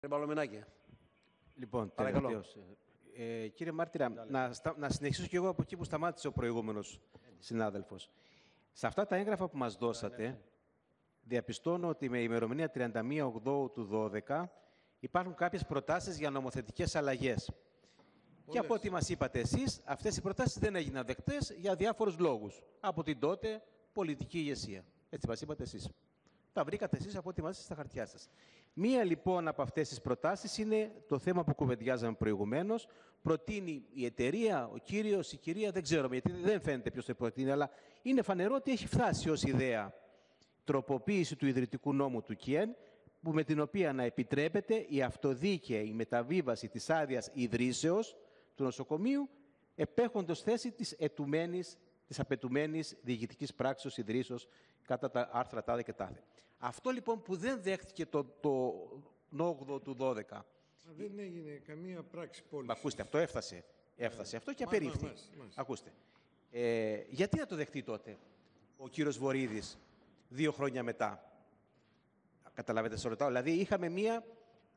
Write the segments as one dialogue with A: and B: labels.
A: Παλωμενάκη.
B: Λοιπόν,
A: Παρακαλώ.
B: τελευταίος. Κύριε Μάρτυρα, να συνεχίσω κι εγώ από εκεί που σταμάτησε ο προηγούμενος συνάδελφος. Σε αυτά τα έγγραφα που μας δώσατε, διαπιστώνω ότι με ημερομηνία 31 Οκτώου του 12 υπάρχουν κάποιες προτάσεις για νομοθετικές αλλαγές. Και από ό,τι μας είπατε εσείς, αυτές οι προτάσεις δεν έγιναν δεκτές για διάφορους λόγους. Από την τότε πολιτική ηγεσία. Έτσι μας είπατε εσείς. Τα βρήκατε εσείς από ό,τι μας είπατε στα χαρτιά σας. Μία λοιπόν από αυτές τις προτάσεις είναι το θέμα που κουβεντιάζαμε προηγουμένως. Προτείνει η εταιρεία, ο κύριος, η κυρία, δεν ξέρω γιατί δεν φαίνεται ποιος το προτείνει, αλλά είναι φανερό ότι έχει φτάσει ως ιδέα τροποποίηση του ιδρυτικού νόμου του ΚΙΕΝ, που με την οποία να επιτρέπεται η αυτοδίκαιη μεταβίβαση της άδειας ιδρύσεως του νοσοκομείου, επέχοντος θέση της απαιτουμένης διοικητικής πράξης ιδρύσεως κατά τα άρθρα τάδε και τάδε. Αυτό λοιπόν που δεν δέχτηκε το 8ο του 12.
C: Δεν έγινε καμία πράξη πώλησης.
B: Ακούστε, αυτό έφτασε. Έφτασε αυτό και απερίφθη. Ακούστε. Γιατί να το δεχτεί τότε ο κύριος Βορίδης 2 χρόνια μετά? Καταλαβαίνετε, σε ρωτάω. Δηλαδή είχαμε μία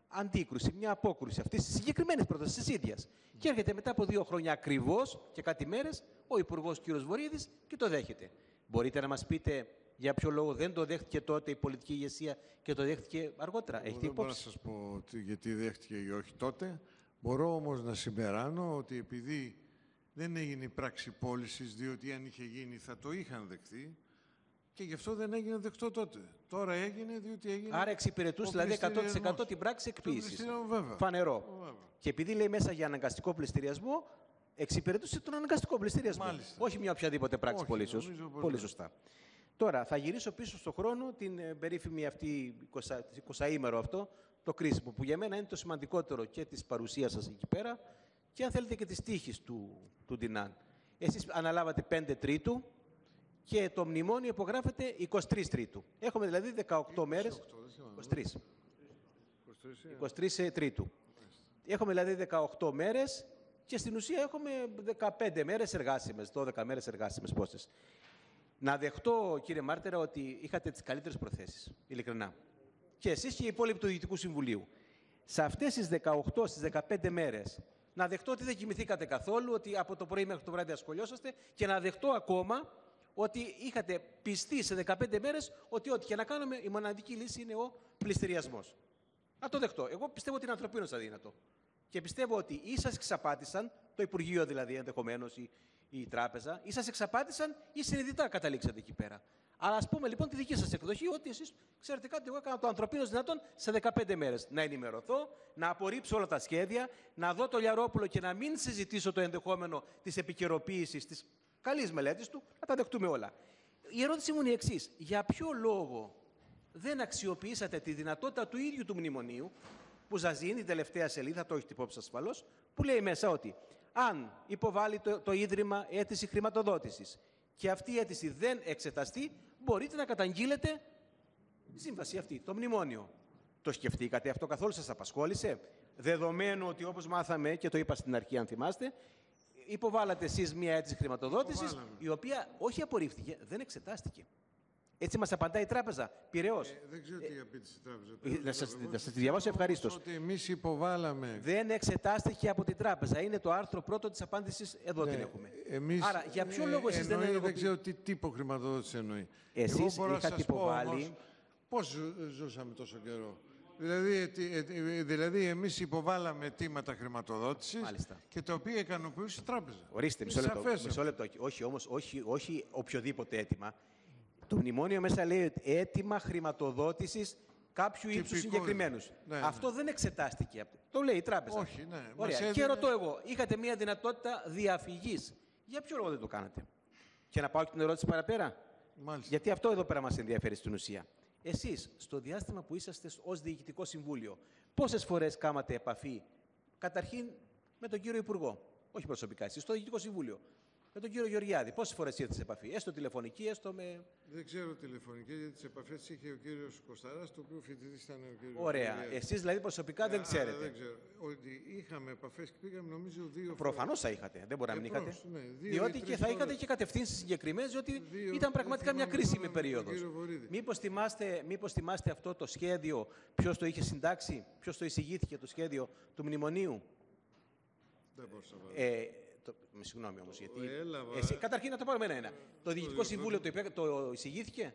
B: αντίκρουση, μία απόκρουση αυτής της συγκεκριμένης πρότασης της ίδιας. Και έρχεται μετά από 2 χρόνια ακριβώς και κάτι μέρες ο Υπουργός κύριος Βορίδης και το δέχεται. Μπορείτε να μας πείτε για ποιο λόγο δεν το δέχτηκε τότε η πολιτική ηγεσία και το δέχτηκε αργότερα? Έχετε
C: Δεν μπορώ να σας πω γιατί δέχτηκε ή όχι τότε. Μπορώ όμως να συμπεράνω ότι επειδή δεν έγινε η πράξη πώλησης, διότι αν είχε γίνει θα το είχαν δεχθεί, και γι' αυτό δεν έγινε δεκτό τότε. Τώρα έγινε διότι έγινε.
B: Άρα εξυπηρετούσε δηλαδή 100% την πράξη εκποίησης. Φανερό.
C: Βέβαια.
B: Και επειδή λέει μέσα για αναγκαστικό πληστηριασμό, εξυπηρετούσε τον αναγκαστικό πληστηριασμό.
C: Μάλιστα.
B: Όχι μια οποιαδήποτε πράξη πωλήσεως. Πολύ σωστά. Τώρα θα γυρίσω πίσω στον χρόνο την περίφημη αυτή 20ήμερο αυτό, το κρίσιμο, που για μένα είναι το σημαντικότερο και της παρουσίας σας εκεί πέρα και αν θέλετε και της τύχης του Ντινάν. Εσείς αναλάβατε 5 Τρίτου και το μνημόνιο υπογράφεται 23 Τρίτου. Έχουμε δηλαδή 18 μέρες. 23 Τρίτου. Έχουμε δηλαδή 18 μέρες και στην ουσία έχουμε 15 μέρες εργάσιμες, 12 μέρες εργάσιμες πόσες. Να δεχτώ, κύριε Μάρτυρα, ότι είχατε τις καλύτερες προθέσεις, ειλικρινά. Και εσείς και οι υπόλοιποι του Διοικητικού Συμβουλίου. Σε αυτές τις 18, στις 15 μέρες, να δεχτώ ότι δεν κοιμηθήκατε καθόλου, ότι από το πρωί μέχρι το βράδυ ασχολιόσαστε και να δεχτώ ακόμα ότι είχατε πιστεί σε 15 μέρες ότι ό,τι και να κάνουμε, η μοναδική λύση είναι ο πληστηριασμός. Να το δεχτώ. Εγώ πιστεύω ότι είναι ανθρωπίνως αδύνατο. Και πιστεύω ότι ή σας εξαπάτησαν, το Υπουργείο δηλαδή ενδεχομένως, η τράπεζα, ή σας εξαπάτησαν ή συνειδητά καταλήξατε εκεί πέρα. Αλλά ας πούμε λοιπόν τη δική σας εκδοχή, ότι εσείς ξέρετε κάτι, εγώ έκανα το ανθρωπίνως δυνατόν σε 15 μέρες. Να ενημερωθώ, να απορρίψω όλα τα σχέδια, να δω το Λιαρόπουλο και να μην συζητήσω το ενδεχόμενο της επικαιροποίησης, της καλής μελέτης του, να τα δεχτούμε όλα. Η ερώτηση μου είναι η εξής. Για ποιο λόγο δεν αξιοποιήσατε τη δυνατότητα του ίδιου του μνημονίου, που σας δίνει η τελευταία σελίδα, το έχετε υπόψη ασφαλώς, που λέει μέσα ότι αν υποβάλει το Ίδρυμα αίτηση χρηματοδότησης και αυτή η αίτηση δεν εξεταστεί, μπορείτε να καταγγείλετε τη σύμβαση αυτή, το μνημόνιο. Το σκεφτήκατε αυτό καθόλου, σας απασχόλησε? Δεδομένου ότι όπως μάθαμε και το είπα στην αρχή αν θυμάστε, υποβάλατε εσείς μία αίτηση χρηματοδότησης, η οποία όχι απορρίφθηκε, δεν εξετάστηκε. Έτσι μας απαντάει η τράπεζα, Πειραιώς.
C: Δεν ξέρω τι απήντησε η τράπεζα.
B: Να σας τη διαβάσω ευχαρίστως.
C: Ότι εμείς υποβάλαμε.
B: Δεν εξετάστηκε από την τράπεζα. Είναι το άρθρο 1 της απάντησης, εδώ την έχουμε. Άρα, για ποιο λόγο εσείς δεν ενεργοποιήσατε?
C: Δεν ξέρω τι τύπο χρηματοδότηση εννοεί.
B: Εσείς είχατε υποβάλει.
C: Πώς ζούσαμε τόσο καιρό? Δηλαδή εμείς υποβάλαμε αιτήματα χρηματοδότησης και τα οποία ικανοποιούσε η τράπεζα.
B: Ορίστε, μισό λεπτό. Όχι όμως, όχι οποιοδήποτε αίτημα. Το μνημόνιο μέσα λέει αίτημα χρηματοδότησης κάποιου ύψους συγκεκριμένους.
C: Ναι.
B: Αυτό δεν εξετάστηκε. Το λέει η τράπεζα.
C: Όχι, ναι.
B: Ωραία. Και ρωτώ εγώ, είχατε μια δυνατότητα διαφυγής. Για ποιο λόγο δεν το κάνατε? Και να πάω και την ερώτηση παραπέρα.
C: Μάλιστα.
B: Γιατί αυτό εδώ πέρα μας ενδιαφέρει στην ουσία. Εσείς, στο διάστημα που είσαστε ως Διοικητικό Συμβούλιο, πόσες φορές κάματε επαφή, καταρχήν με τον κύριο Υπουργό, όχι προσωπικά εσείς, στο Διοικητικό Συμβούλιο, Με τον κύριο Γεωργιάδη. Πόσες φορές ήρθε σε επαφή, έστω τηλεφωνική, έστω με.
C: Δεν ξέρω τηλεφωνική, γιατί τις επαφές είχε ο κύριος Κωσταράς, το οποίο φοιτητής ήταν ο κύριος.
B: Ωραία. Εσείς δηλαδή προσωπικά δεν ξέρετε.
C: Δεν ξέρω. Ότι είχαμε επαφές και πήγαμε νομίζω 2 φορές.
B: Προφανώς θα είχατε. Δεν μπορεί να μην είχατε.
C: Ναι,
B: διότι και θα είχατε και κατευθύνσεις συγκεκριμένες, διότι ήταν πραγματικά μια κρίσιμη περίοδος. Μήπως θυμάστε αυτό το σχέδιο, ποιος το είχε συντάξει, ποιος το εισηγήθηκε το σχέδιο του μνημονίου.
C: Δεν μπορούσα να
B: Συγγνώμη όμως, γιατί.
C: Έλαβα.
B: Καταρχήν να το πάρουμε ένα-ένα. Το Διοικητικό Συμβούλιο το εισηγήθηκε.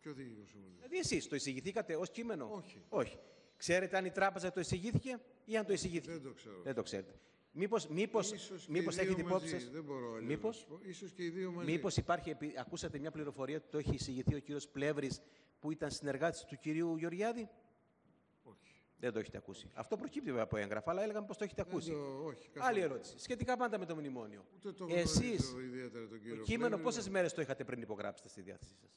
C: Ποιο Διοικητικό Συμβούλιο?
B: Δηλαδή εσείς το εισηγηθήκατε ως κείμενο?
C: Όχι.
B: Ξέρετε αν η τράπεζα το εισηγήθηκε ή αν το εισηγήθηκε?
C: Δεν το ξέρω.
B: Δεν το ξέρετε. Μήπως έχετε υπόψη σας?
C: Δεν μπορώ. Ίσως και οι δύο μαζί.
B: Μήπως υπάρχει, ακούσατε μια πληροφορία ότι το έχει εισηγηθεί ο κύριος Πλεύρης, που ήταν συνεργάτης του κυρίου Γεωργιάδη?
C: Όχι.
B: Δεν το έχετε ακούσει. Αυτό προκύπτει βέβαια από έγγραφα, αλλά έλεγαμε πως το έχετε ακούσει.
C: Όχι.
B: Άλλη ερώτηση. Σχετικά πάντα με το μνημόνιο.
C: Ούτε το
B: Εσείς,
C: ιδιαίτερα τον κύριο
B: το κείμενο
C: Πλεύρη,
B: πόσες μέρες το είχατε πριν υπογράψετε στη διάθεσή σας?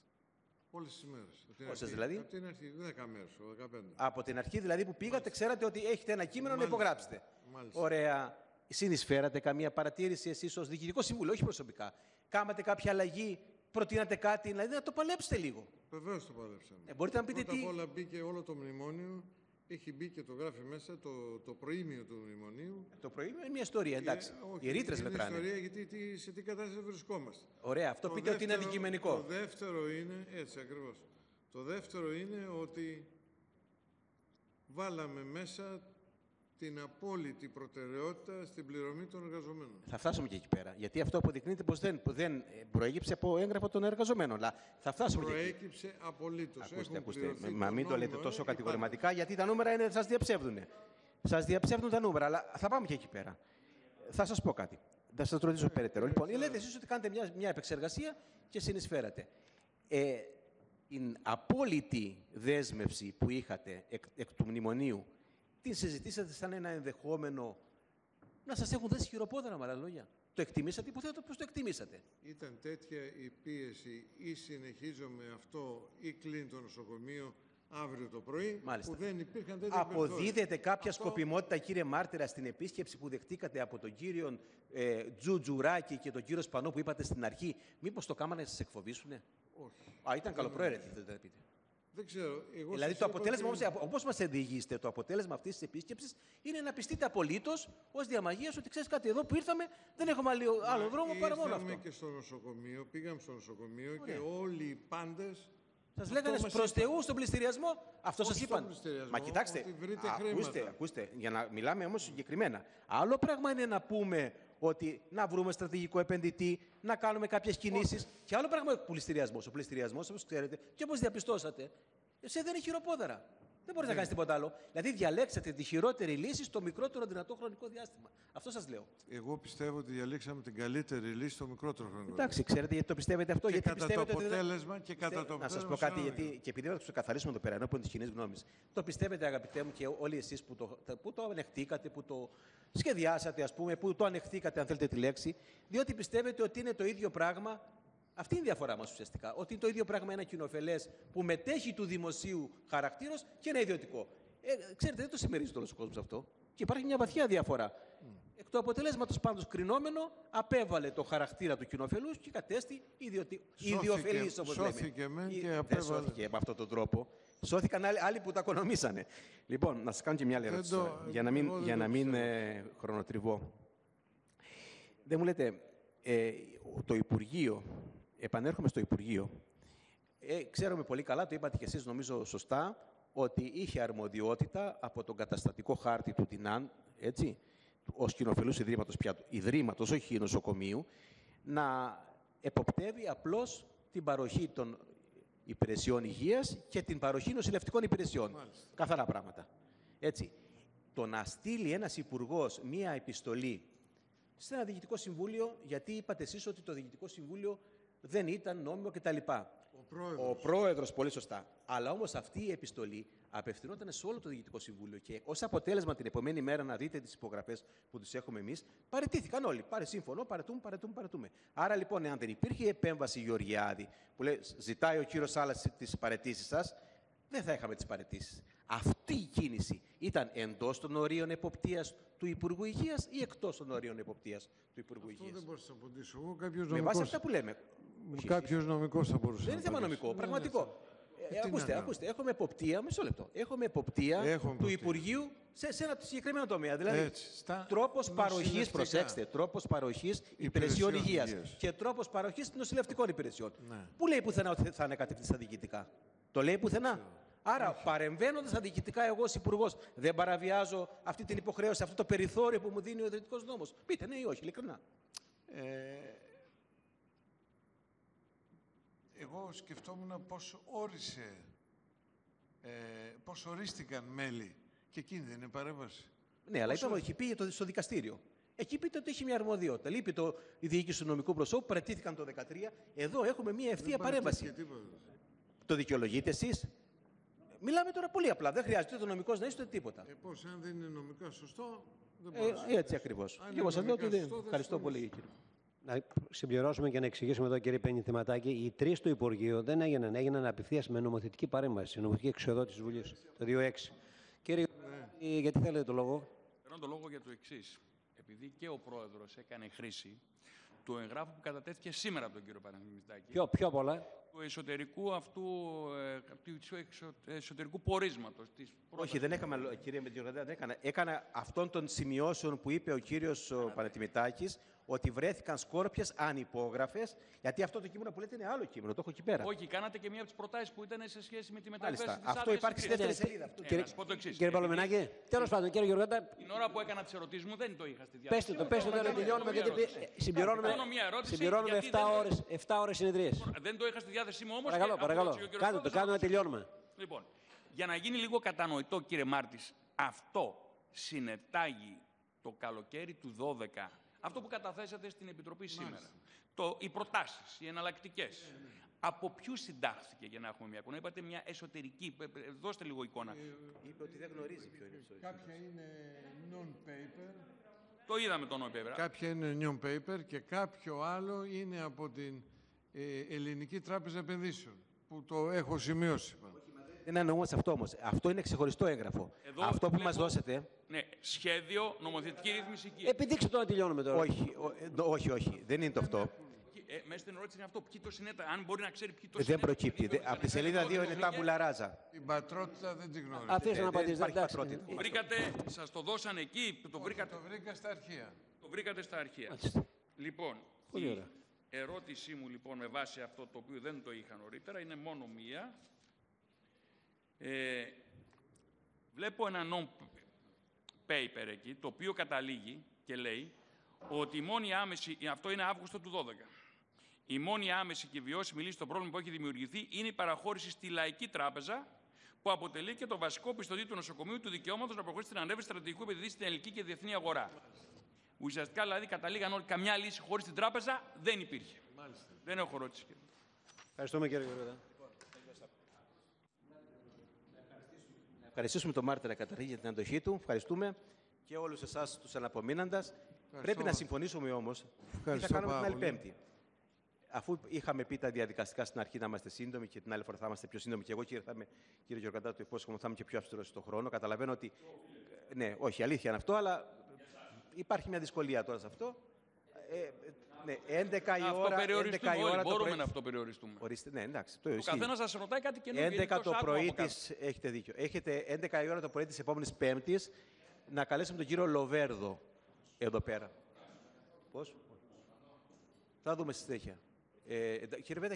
C: Όλες τις μέρες.
B: Πόσες δηλαδή?
C: Από την αρχή, 10 μέρες, 15.
B: Από την αρχή δηλαδή που πήγατε, ξέρατε ότι έχετε ένα κείμενο να υπογράψετε.
C: Μάλιστα.
B: Ωραία. Συνεισφέρατε καμία παρατήρηση εσείς ως Διοικητικό Συμβούλιο, όχι προσωπικά? Κάματε κάποια αλλαγή, προτείνατε κάτι, δηλαδή να το παλέψετε λίγο?
C: Βεβαίως το παλέψαμε.
B: Μπορείτε να πείτε
C: Πρώτα
B: τι.
C: απ' όλα μπήκε όλο το μνημόνιο, έχει μπει και το γράφει μέσα το προήμιο του μνημονίου.
B: Το προήμιο είναι μια ιστορία, εντάξει.
C: Όχι,
B: Οι ρήτρες
C: είναι
B: μετράνε.
C: ιστορία γιατί σε τι κατάσταση βρισκόμαστε.
B: Ωραία, αυτό πείτε ότι είναι αντικειμενικό.
C: Το δεύτερο είναι, έτσι ακριβώς. Το δεύτερο είναι ότι βάλαμε μέσα την απόλυτη προτεραιότητα στην πληρωμή των εργαζομένων.
B: Θα φτάσουμε και εκεί πέρα. Γιατί αυτό αποδεικνύεται πως δεν προέκυψε από έγγραφο των εργαζομένων. Αλλά θα φτάσουμε και εκεί.
C: Προέκυψε απολύτως.
B: Ακούστε. Μα μην το λέτε τόσο κατηγορηματικά, γιατί τα νούμερα σας διαψεύδουν. Σας διαψεύδουν τα νούμερα, αλλά θα πάμε και εκεί πέρα. Θα σας πω κάτι. Θα σας ρωτήσω περαιτέρω. Λοιπόν, λέτε εσείς ότι κάνετε μια επεξεργασία και συνεισφέρατε. Η απόλυτη δέσμευση που είχατε εκ του μνημονίου, την συζητήσατε σαν ένα ενδεχόμενο να σας έχουν δέσει χειροπόδαρα, με άλλα λόγια? Το εκτιμήσατε? Υποθέτω πως το εκτιμήσατε.
C: Ήταν τέτοια η πίεση, ή συνεχίζω με αυτό ή κλείνει το νοσοκομείο αύριο το πρωί,
B: Μάλιστα.
C: που δεν υπήρχαν τέτοια
B: Αποδίδεται κάποια σκοπιμότητα, κύριε Μάρτυρα, στην επίσκεψη που δεχτήκατε από τον κύριο Τζουτζουράκη και τον κύριο Σπανό που είπατε στην αρχή? Μήπως το κάμανε να σας εκφοβήσουνε?
C: Όχι.
B: Ήταν καλοπροαίρετη, θέλετε να πείτε.
C: Δεν ξέρω.
B: Δηλαδή το αποτέλεσμα, όπως μας διηγήσετε, το αποτέλεσμα αυτής της επίσκεψης είναι να πιστείτε απολύτως ως διαμαγείας ότι ξέρεις κάτι, εδώ που ήρθαμε δεν έχουμε άλλο δρόμο παρά μόνο αυτό.
C: Και στο νοσοκομείο, πήγαμε στο νοσοκομείο. Ωραία. Και όλοι οι πάντες.
B: Σας λέγανε προς Θεού στον πληστηριασμό. Αυτό σας είπαν.
C: Μα
B: κοιτάξτε, ακούστε, για να μιλάμε όμως συγκεκριμένα. Άλλο πράγμα είναι να πούμε ότι να βρούμε στρατηγικό επενδυτή, να κάνουμε κάποιες κινήσεις. Και άλλο πράγμα ο πληστηριασμός. Ο πληστηριασμός, όπως ξέρετε και όπως διαπιστώσατε, δεν είναι χειροπόδαρα. Δεν μπορείς να κάνεις τίποτα άλλο. Δηλαδή, διαλέξατε τη χειρότερη λύση στο μικρότερο δυνατό χρονικό διάστημα. Αυτό σας λέω.
C: Εγώ πιστεύω ότι διαλέξαμε την καλύτερη λύση στο μικρότερο χρονικό διάστημα.
B: Εντάξει, ξέρετε γιατί το πιστεύετε αυτό?
C: Και
B: γιατί
C: κατά
B: πιστεύετε
C: το αποτέλεσμα. Και κατά το αποτέλεσμα.
B: Να σας πω κάτι, γιατί και επειδή θα το ξεκαθαρίσουμε εδώ πέρα ενώπιον της κοινής γνώμης. Το πιστεύετε, αγαπητέ μου, και όλοι εσείς που το ανεχτήκατε, που το σχεδιάσατε, ας πούμε, που το ανεχτήκατε, αν θέλετε τη λέξη, διότι πιστεύετε ότι είναι το ίδιο πράγμα. Αυτή είναι η διαφορά μας ουσιαστικά. Ότι είναι το ίδιο πράγμα ένα κοινοφελές που μετέχει του δημοσίου χαρακτήρος και ένα ιδιωτικό. Ξέρετε, δεν το συμμερίζεται όλος ο κόσμος αυτό. Και υπάρχει μια βαθιά διαφορά. Εκ του αποτελέσματος πάντως κρινόμενο, απέβαλε το χαρακτήρα του κοινοφελούς και κατέστη ιδιοφελής, όπως λέμε.
C: Σώθηκε και
B: δεν
C: απέβαλε.
B: σώθηκε με αυτόν τον τρόπο. Σώθηκαν άλλοι που τα οικονομήσανε. Λοιπόν, να σας κάνω και μια άλλη ερώτηση για να μην χρονοτριβώ. Δεν μου λέτε, το Υπουργείο, επανέρχομαι στο Υπουργείο, ξέρουμε πολύ καλά, το είπατε και εσείς νομίζω σωστά, ότι είχε αρμοδιότητα από τον καταστατικό χάρτη του ΤΙΝΑΝ, έτσι, ως κοινοφελούς ιδρύματος, όχι νοσοκομείου, να εποπτεύει απλώς την παροχή των υπηρεσιών υγείας και την παροχή νοσηλευτικών υπηρεσιών.
C: Μάλιστα.
B: Καθαρά πράγματα. Έτσι, το να στείλει ένας υπουργός μία επιστολή σε ένα διοικητικό συμβούλιο, γιατί είπατε εσείς ότι το διοικητικό συμβούλιο δεν ήταν νόμιμο κτλ. Ο πρόεδρος, πολύ σωστά. Αλλά όμως αυτή η επιστολή απευθυνόταν σε όλο το διοικητικό συμβούλιο και ως αποτέλεσμα την επομένη μέρα, να δείτε τις υπογραφές που τις έχουμε εμείς, παραιτήθηκαν όλοι. Πάρε σύμφωνο, παρετούμε. Άρα λοιπόν, εάν δεν υπήρχε επέμβαση Γεωργιάδη, που λέει, ζητάει ο κύριος Σάλας τις παραιτήσεις σας, δεν θα είχαμε τις παραιτήσεις. Αυτή η κίνηση ήταν εντός των ορίων εποπτείας του Υπουργού Υγείας ή εκτός των ορίων εποπτείας του Υπουργού
C: Αυτό
B: Υγείας?
C: δεν μπορώ να σας απαντήσω εγώ. Κάποιος
B: Με βάση αυτά που λέμε.
C: Κάποιος νομικός θα μπορούσε.
B: Δεν είναι θέμα νομικό, πραγματικό. Ακούστε, έχουμε εποπτεία, μισό λεπτό. Έχουμε εποπτεία του Υπουργείου σε ένα συγκεκριμένο τομέα. Δηλαδή, τρόπος παροχής, προσέξτε, τρόπος παροχής υπηρεσιών υγείας και τρόπος παροχής νοσηλευτικών υπηρεσιών.
C: Ναι.
B: Πού λέει πουθενά ότι θα ανακατευτεί στα διοικητικά? Το λέει πουθενά? Άρα, παρεμβαίνοντας στα διοικητικά, εγώ ως Υπουργός δεν παραβιάζω αυτή την υποχρέωση, αυτό το περιθώριο που μου δίνει ο ιδρυτικός νόμος? Πείτε ναι ή όχι, ειλικρινά.
C: Εγώ σκεφτόμουν πώς ορίστηκαν μέλη και εκείνη δεν είναι παρέμβαση.
B: Ναι, αλλά είπαμε ότι έχει πει στο δικαστήριο. Εκεί πείτε ότι έχει μια αρμοδιότητα. Λείπει η διοίκηση του νομικού προσώπου, παραιτήθηκαν το 2013. Εδώ έχουμε μια ευθεία παρέμβαση. Το δικαιολογείτε εσείς? Μιλάμε τώρα πολύ απλά. Δεν χρειάζεται το νομικός να είστε τίποτα.
C: Πώς, αν δεν είναι νομικά σωστό, δεν μπορεί.
B: Έτσι ακριβώς. Και εγώ σας λέω ότι δεν. Ευχαριστώ πολύ, κύριε.
A: Να συμπληρώσουμε και να εξηγήσουμε εδώ, κύριε Πενιθυματάκη, οι τρεις του Υπουργείου δεν έγιναν απευθείας με νομοθετική παρέμβαση, νομοθετική εξοδότηση της Βουλής, το 2006. Κύριε, γιατί θέλετε το λόγο?
D: Θέλω το λόγο για το εξής. Επειδή και ο Πρόεδρος έκανε χρήση του εγγράφου που κατατέθηκε σήμερα από τον κύριο Πενιθυματάκη.
A: Πιο πολλά.
D: Του εσωτερικού αυτού, εσωτερικού πορίσματος.
B: Όχι, δεν έκανα, κύριε Μετριοκρατά, δεν έκανα. Έκανα αυτών των σημειώσεων που είπε ο κύριος Πανετιμητάκης, ότι βρέθηκαν σκόρπιες ανυπόγραφες, γιατί αυτό το κείμενο που λέτε είναι άλλο κείμενο, το έχω εκεί πέρα.
D: Όχι, κάνατε και μία από τις προτάσεις που ήταν σε σχέση με τη μεταβίβαση της
B: αυτό υπάρχει στη δεύτερη σελίδα.
A: Κύριε Παλωμενάκη, τέλος πάντων, κύριε Γεωργάτα.
D: Την ώρα που έκανα τις ερωτήσεις μου δεν το είχα στη διάθεση.
A: Πέστε το, να τελειώνουμε, γιατί συμπληρώνουμε 7 ώρες συνεδρίες.
D: Δεν το είχα στη διάθεσή μου όμως.
A: Παρακαλώ, κάντε να τελειώνουμε.
D: Λοιπόν, για να γίνει λίγο κατανοητό, κύριε Μάρτης, αυτό συνετάγει το καλοκαίρι του 12. Αυτό που καταθέσατε στην Επιτροπή σήμερα. Οι προτάσεις, οι εναλλακτικές. Από ποιους συντάχθηκε, για να έχουμε μια εικόνα? Είπατε μια εσωτερική. Δώστε λίγο εικόνα.
B: Είπε ότι δεν γνωρίζει ποιο είναι αυτό.
C: Κάποια είναι non-paper.
D: Το είδαμε το non-paper.
C: Κάποια είναι non-paper και κάποιο άλλο είναι από την Ελληνική Τράπεζα Επενδύσεων, που το έχω σημειώσει.
B: Δεν εννοούμαστε αυτό όμως. Αυτό είναι ξεχωριστό έγγραφο.
D: Εδώ
B: αυτό που μας δώσετε.
D: Ναι, σχέδιο, νομοθετική ρύθμιση εκεί.
A: Επιδείξτε το να τελειώνουμε τώρα.
B: Όχι. Δεν είναι το αυτό.
D: Μέσα στην ερώτηση είναι αυτό. Ποιοι το συνέτα, αν μπορεί να ξέρει ποιοι το
B: Δεν προκύπτει. Από τη σελίδα 2 είναι τάμπουλα ράζα.
C: Την πατρότητα δεν την γνωρίζω.
A: Αφήστε να απαντήσετε.
D: Το βρήκατε, σας το δώσαν εκεί, το βρήκατε.
C: Το βρήκα στα αρχεία.
D: Το βρήκατε στα αρχεία. Λοιπόν, η ερώτησή μου λοιπόν με βάση αυτό το οποίο δεν το είχα νωρίτερα είναι μόνο μία. Βλέπω ένα non-paper εκεί, το οποίο καταλήγει και λέει ότι η μόνη άμεση, αυτό είναι Αύγουστο του 12, η μόνη άμεση και βιώσιμη λύση στο πρόβλημα που έχει δημιουργηθεί είναι η παραχώρηση στη Λαϊκή Τράπεζα, που αποτελεί και το βασικό πιστωτή του νοσοκομείου του δικαιώματος να προχωρήσει στην ανέβρεση στρατηγικού επενδυτή στην ελληνική και διεθνή αγορά. Ουσιαστικά δηλαδή καταλήγαν όλοι, καμιά λύση χωρίς την τράπεζα δεν υπήρχε. Μάλιστα. Δεν έχω ερώτηση.
A: Ευχαριστούμε, κύριε Γεωργάτα.
B: Ευχαριστήσουμε τον Μάρτυρα Καταρχήν για την αντοχή του. Ευχαριστούμε και όλους εσάς τους αναπομείναντας. Πρέπει να συμφωνήσουμε όμως τι θα κάνουμε την άλλη Πέμπτη. Αφού είχαμε πει τα διαδικαστικά στην αρχή να είμαστε σύντομοι και την άλλη φορά θα είμαστε πιο σύντομοι, και εγώ, κύριε Γεωργάτα, το υπόσχομαι θα είμαι και πιο αυστηρός στον χρόνο. Καταλαβαίνω ότι. Ναι, όχι, αλήθεια είναι αυτό, αλλά υπάρχει μια δυσκολία τώρα σε αυτό. Ναι, 11 η ώρα.
D: Μπορούμε να αυτοπεριοριστούμε.
B: Ορίστε, ναι, εντάξει.
D: Ο καθένας σας ρωτάει κάτι καινούργιο.
B: 11 το πρωί της. Έχετε δίκιο. Έχετε 11 η ώρα το πρωί της επόμενης Πέμπτης να καλέσουμε τον κύριο Λοβέρδο εδώ πέρα. Πώς? Θα δούμε στη συνέχεια. Κύριε Βέτα,